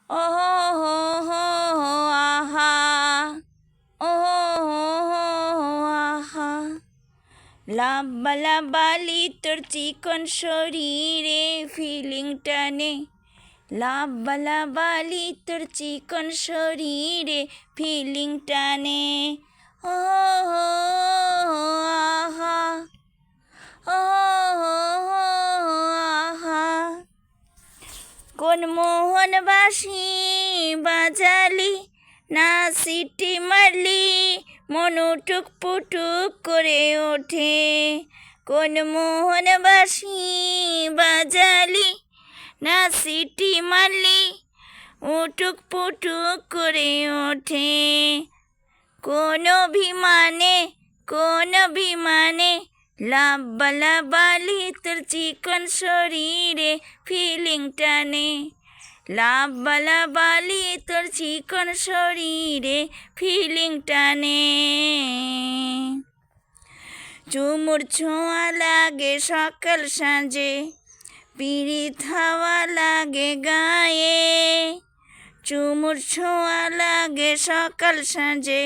ও হো হো আহা, ও হো আহা। লাব্বা লাব্বালি তোর চিকন শরীরে ফিলিং টানে, লাব্বা লাব্বালি তোর চিকন শরীরে ফিলিং টানে। ও আহা, ও আহা। কোন মোহন বাঁশি বাজালি, না সিটি মারলি মন উটুক পুটুক করে ওঠে। কোন মোহন বাঁশি বাজালি, না সিটি মারলি উটুক পুটুক করে ওঠে। কোন অভিমানে লাব্বা লাব্বালি তোর চিকন শরীরে ফিলিং টানে, লাব্বা লাব্বালি তোর চিকন শরীরে ফিলিং টানে। চুমুর ছোঁয়া লাগে সকাল সাঁঝে, পিরিত হাওয়া লাগে গায়ে। চুমুর ছোঁয়া লাগে সকাল সাঁঝে,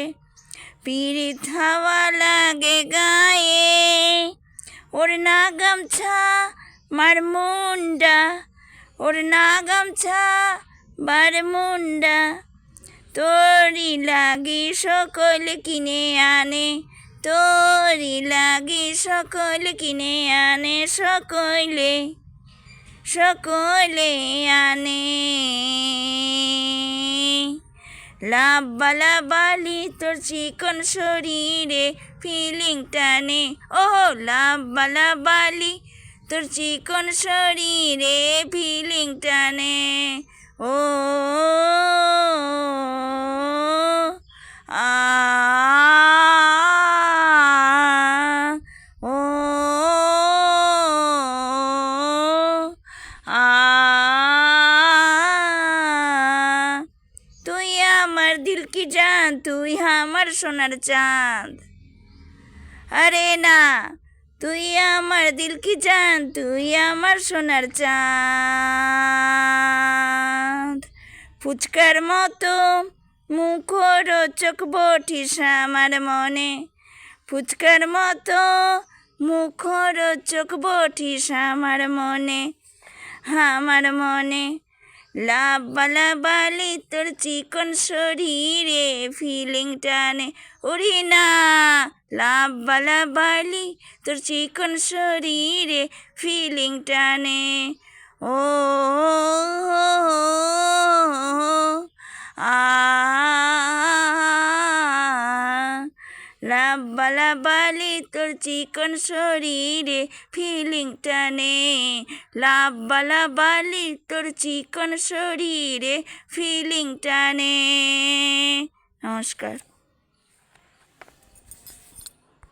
পিরিত হাওয়া লাগে গায়ে। ওর না গামছা মার মুন্ডা, ওর না গামছা বার মুন্ডা, তোরি লাগি সকল কিনে আনে, তোরি লাগি সকল কিনে আনে, সকলে সকলে আনে। লাব্বা লাব্বালি তোর চিকন শরীরে ফিলিং টানে, ও লাব্বা লাব্বালি তোর চিকন শরীরে ফিলিং টানে। ও আ ও আ। তুই আমার দিল কি জান, তুই আমার সোনার চাঁদ। আরে না, তুই আমার দিল কি জান, তুই আমার সোনার চাঁদ। ফুচকার মতো মুখরোচক বটিস আমার মনে, ফুচকার মতো মুখরোচক বটিস আমার মনে, আমার মনে। লাব্বা লাব্বালি তোর চিকন শরীরে ফিলিং টানে, উড়ি না লাব্বা লাব্বালি তোর চিকন শরীরে ফিলিং টানে। ও আ লাব্বা লাব্বালি তোর চিকন শরীরে ফিলিং টানে, লাব্বা লাব্বালি তোর চিকন শরীরে ফিলিং টানে। নমস্কার।